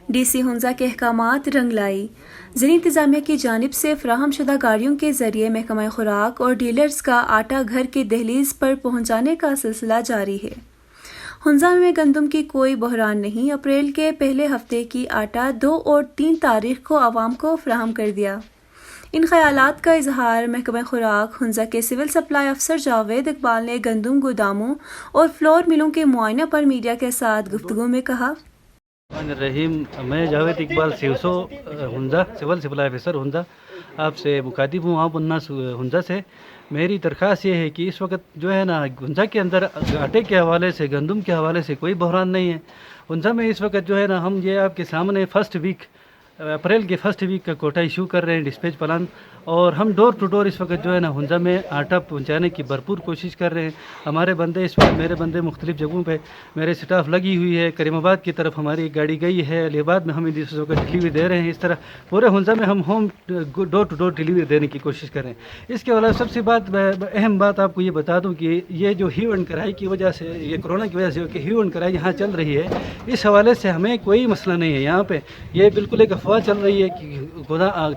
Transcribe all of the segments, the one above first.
D C Hunza کے احکامات رنگ لائی۔ ضلع انتظامیہ کی جانب سے فراہم شدہ گاڑیوں کے ذریعے محکمہ خوراک اور ڈیلرز کا آٹا گھر کی دہلیز پر پہنچانے کا سلسلہ جاری ہے۔ ہنزا میں گندم کی کوئی بحران نہیں، اپریل کے پہلے ہفتے کی آٹا 2 اور 3 تاریخ کو عوام کو فراہم کر دیا۔ ان خیالات کا اظہار محکمہ خوراک ہنزا کے سول سپلائی افسر جاوید اقبال نے گندم گوداموں اور فلور ملوں کے معائنہ پر میڈیا کے ساتھ گفتگو میں کہا۔ رحیم، میں جاوید اقبال سیوسو ہنزا سول سپلائی افسر ہنزا آپ سے مخاطب ہوں، آپ الناس ہنزا سے۔ میری درخواست یہ ہے کہ اس وقت جو ہے نا ہنزا کے اندر آٹے کے حوالے سے، گندم کے حوالے سے کوئی بحران نہیں ہے۔ ہنزا میں اس وقت جو ہے نا ہم یہ آپ کے سامنے اپریل کے فرسٹ ویک کا کوٹا ایشو کر رہے ہیں، ڈسپیچ پلان، اور ہم ڈور ٹو ڈور اس وقت جو ہے نا ہنزا میں آٹا پہنچانے کی بھرپور کوشش کر رہے ہیں۔ ہمارے بندے اس وقت، میرے بندے مختلف جگہوں پہ، میرے سٹاف لگی ہوئی ہے۔ کریم آباد کی طرف ہماری ایک گاڑی گئی ہے، علی آباد میں ہم اس وقت ڈلیوری دے رہے ہیں۔ اس طرح پورے ہنزا میں ہم home door to door delivery دینے کی کوشش کر رہے ہیں۔ اس کے علاوہ سب سے اہم بات آپ کو یہ بتا دوں کہ یہ جو ہیو اینڈ کرائی کی وجہ سے، یہ کورونا کی وجہ سے کہ ہیو اینڈ کرائی یہاں چل رہی ہے، اس حوالے سے ہمیں کوئی مسئلہ نہیں ہے۔ یہاں پہ یہ بالکل ایک افواہ چل رہی ہے کہ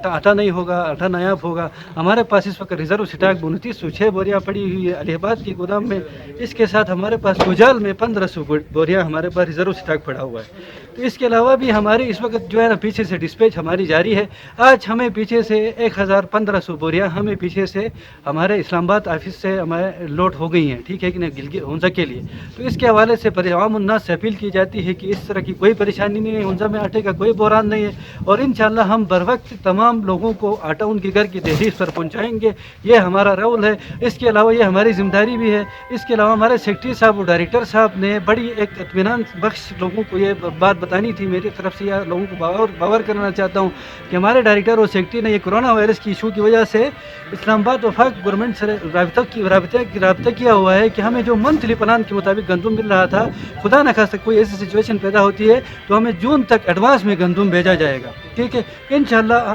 آٹا نہیں ہوگا، آٹا نایاب ہوگا۔ ہمارے پاس اس وقت ریزرو سٹاک 2906 بوریاں پڑی ہوئی ہے علی آباد کی گودام میں۔ اس کے ساتھ ہمارے پاس گجال میں 1500 بوریاں ہمارے پاس ریزرو سٹاک پڑا ہوا ہے۔ تو اس کے علاوہ بھی ہماری اس وقت جو ہے نا پیچھے سے ڈسپیچ ہماری جاری ہے۔ آج ہمیں پیچھے سے 1500 بوریاں ہمیں پیچھے سے ہمارے اسلام آباد آفس سے ہمارے لوڈ ہو گئی ہیں، ٹھیک ہے کہ نہیں، ہنزا کے لیے۔ تو اس کے حوالے سے عوام الناس سے اپیل کی جاتی ہے کہ اس طرح کی کوئی پریشانی نہیں ہے، ہنزا میں آٹے کا کوئی بحران نہیں ہے، اور انشاءاللہ ہم بروقت تمام لوگوں کو آٹا ان کے گھر کی دہلیز پر پہنچائیں گے۔ یہ ہمارا رول ہے۔ اس کے علاوہ یہ ہماری ذمہ داری بھی ہے۔ اس کے علاوہ ہمارے سیکرٹری صاحب اور ڈائریکٹر صاحب نے بڑی ایک اطمینان بخش لوگوں کو یہ بات بتانی تھی میری طرف سے، یا لوگوں کو باور کرنا چاہتا ہوں کہ ہمارے ڈائریکٹر اور سیکرٹری نے یہ کورونا وائرس کی ایشو کی وجہ سے اسلام آباد وفاق گورنمنٹ سے رابطہ کیا ہوا ہے کہ ہمیں جو منتھلی پلان کے مطابق گندم مل رہا تھا، خدا نخواستہ کوئی ایسی سچویشن پیدا ہوتی ہے تو ہمیں جون تک ایڈوانس میں گندم بھیجا جائے گا، ٹھیک ہے۔ انشاءاللہ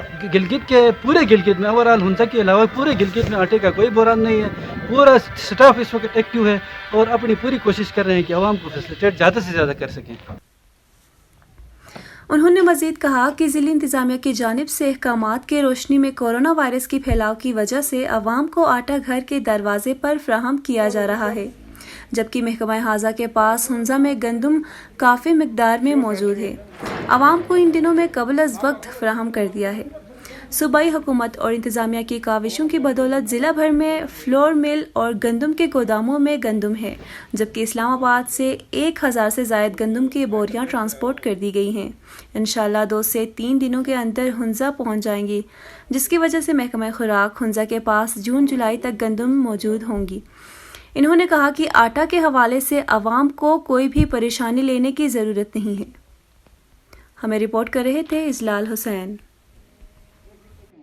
پورے گلگت میں، اوورآل ہنزا کے علاوہ پورے گلگت میں آٹے کا کوئی بحران نہیں ہے۔ پورا سٹاف اس وقت ایکٹیو ہے اور اپنی پوری کوشش کر رہے ہیں کہ عوام کو فیسلیٹیٹ زیادہ سے زیادہ کر سکیں۔ انہوں نے مزید کہا کہ ضلع انتظامیہ کی جانب سے احکامات کی روشنی میں کورونا وائرس کی پھیلاؤ کی وجہ سے عوام کو آٹا گھر کے دروازے پر فراہم کیا جا رہا ہے، جبکہ محکمہ خزانہ کے پاس ہنزا میں گندم کافی مقدار میں موجود ہے۔ عوام کو ان دنوں میں قبل از وقت فراہم کر دیا ہے۔ صوبائی حکومت اور انتظامیہ کی کاوشوں کی بدولت ضلع بھر میں فلور مل اور گندم کے گوداموں میں گندم ہے، جبکہ اسلام آباد سے 1000 سے زائد گندم کی بوریاں ٹرانسپورٹ کر دی گئی ہیں۔ انشاءاللہ 2 سے 3 دنوں کے اندر ہنزا پہنچ جائیں گی، جس کی وجہ سے محکمہ خوراک ہنزا کے پاس جون جولائی تک گندم موجود ہوں گی۔ انہوں نے کہا کہ آٹا کے حوالے سے عوام کو کوئی بھی پریشانی لینے کی ضرورت نہیں ہے۔ ہمیں رپورٹ کر رہے تھے اجلال حسین۔